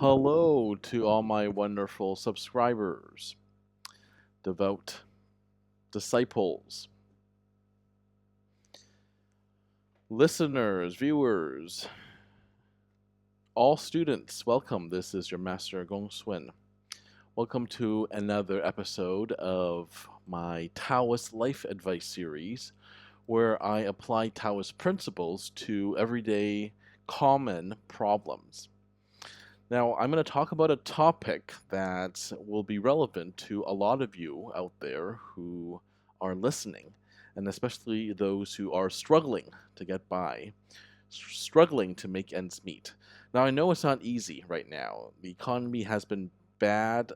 Hello to all my wonderful subscribers, devout disciples, listeners, viewers, all students. Welcome. This is your Master GongSun. Welcome to another episode of my Taoist life advice series, where I apply Taoist principles to everyday common problems. Now, I'm going to talk about a topic that will be relevant to a lot of you out there who are listening, and especially those who are struggling to get by, struggling to make ends meet. Now, I know it's not easy right now. The economy has been bad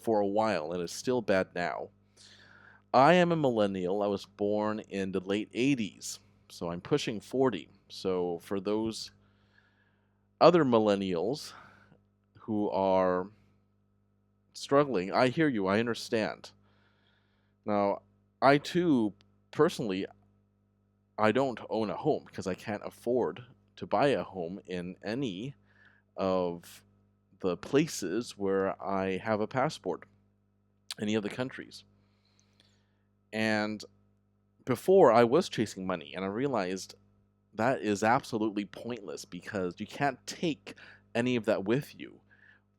for a while, and it's still bad now. I am a millennial. I was born in the late 80s, so I'm pushing 40. So, for those other millennials who are struggling, I hear you, I understand. Now, I too, personally, I don't own a home because I can't afford to buy a home in any of the places where I have a passport, any of the countries. And before, I was chasing money, and I realized that is absolutely pointless because you can't take any of that with you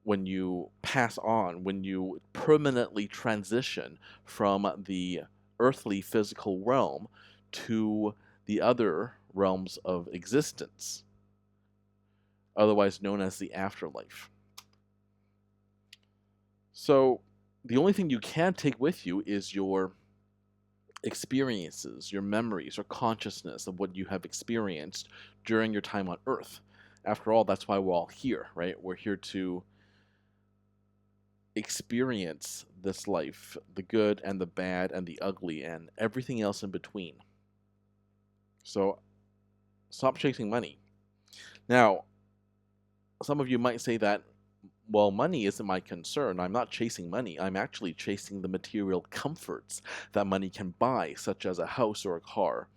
when you pass on, when you permanently transition from the earthly physical realm to the other realms of existence, otherwise known as the afterlife. So, the only thing you can take with you is your experiences, your memories, or consciousness of what you have experienced during your time on Earth. After all, that's why we're all here, right? We're here to experience this life, the good and the bad and the ugly and everything else in between. So stop chasing money. Now, some of you might say that, well, money isn't my concern. I'm not chasing money. I'm actually chasing the material comforts that money can buy, such as a house or a car.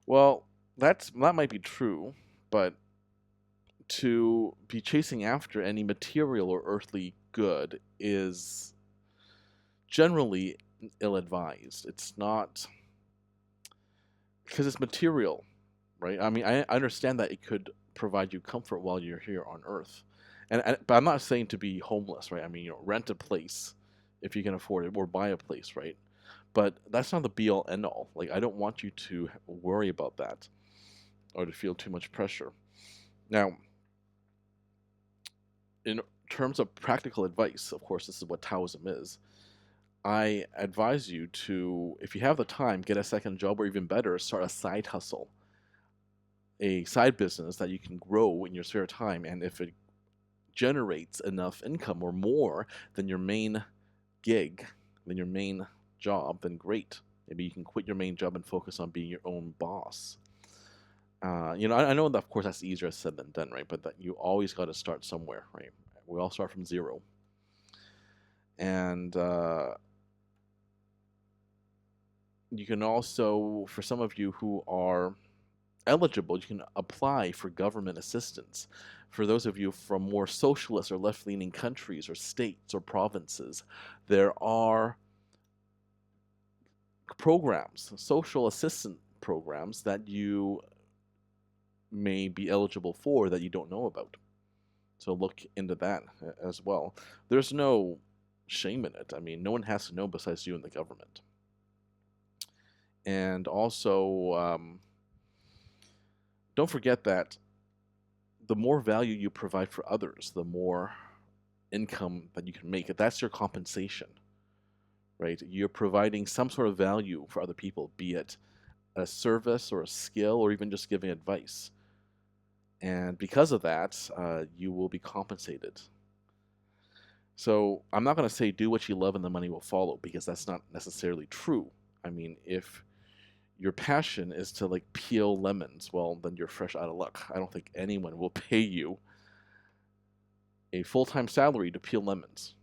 Well, that might be true, but to be chasing after any material or earthly good is generally ill-advised. It's not, because it's material, right? I mean, I understand that it could provide you comfort while you're here on Earth, but I'm not saying to be homeless, right? I mean, rent a place if you can afford it, or buy a place, right? But that's not the be-all, end-all. Like, I don't want you to worry about that or to feel too much pressure. Now, in terms of practical advice, of course, this is what Taoism is. I advise you to, if you have the time, get a second job, or even better, start a side hustle, a side business that you can grow in your spare time. And if it generates enough income or more than your main gig, than your main job, then great. Maybe you can quit your main job and focus on being your own boss. I know that, of course, that's easier said than done, right? But that you always got to start somewhere, right? We all start from zero. And you can also, for some of you who are eligible, you can apply for government assistance. For those of you from more socialist or left-leaning countries or states or provinces, there are programs, social assistance programs that you may be eligible for that you don't know about. So look into that as well. There's no shame in it. I mean, no one has to know besides you and the government. And also, don't forget that the more value you provide for others, the more income that you can make. That's your compensation, right? You're providing some sort of value for other people, be it a service or a skill or even just giving advice. And because of that, you will be compensated. So I'm not going to say do what you love and the money will follow, because that's not necessarily true. I mean, if your passion is to like peel lemons, well, then you're fresh out of luck. I don't think anyone will pay you a full-time salary to peel lemons,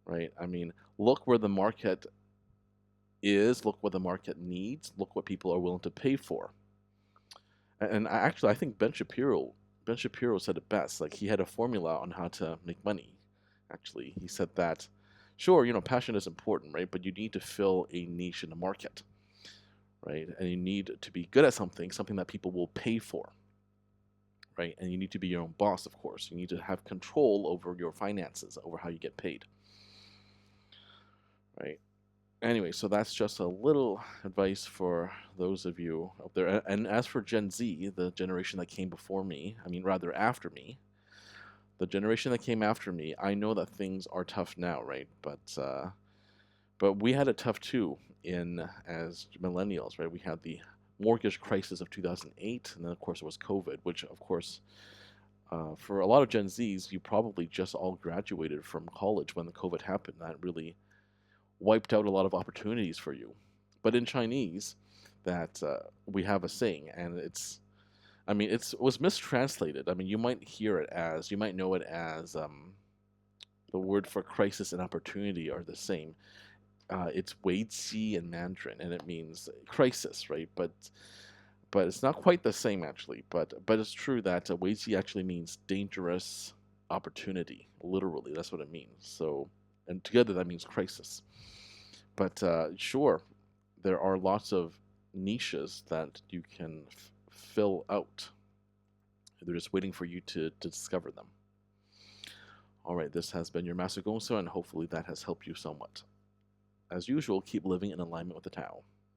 right? I mean, look where the market is, look what the market needs, look what people are willing to pay for. And I think Ben Shapiro Ben Shapiro said it best. Like, he had a formula on how to make money. Actually, he said that, sure, passion is important, right? But you need to fill a niche in the market, right? And you need to be good at something that people will pay for, right? And you need to be your own boss, of course. You need to have control over your finances, over how you get paid, right? Anyway, so that's just a little advice for those of you out there. And as for Gen Z, the generation that came before me, I mean, rather after me, the generation that came after me, I know that things are tough now, right? But we had it tough too as millennials, right? We had the mortgage crisis of 2008, and then of course it was COVID, which of course for a lot of Gen Zs, you probably just all graduated from college when the COVID happened. That really wiped out a lot of opportunities for you. But in Chinese, that we have a saying, and it was mistranslated. I mean, you might know it as the word for crisis and opportunity are the same. It's Weiqi in Mandarin, and it means crisis, right? But it's not quite the same actually. But it's true that Weiqi actually means dangerous opportunity. Literally, that's what it means. So, and together that means crisis. But sure, there are lots of niches that you can fill out. They're just waiting for you to discover them. All right, this has been your Master GongSun, and hopefully that has helped you somewhat. As usual, keep living in alignment with the Tao.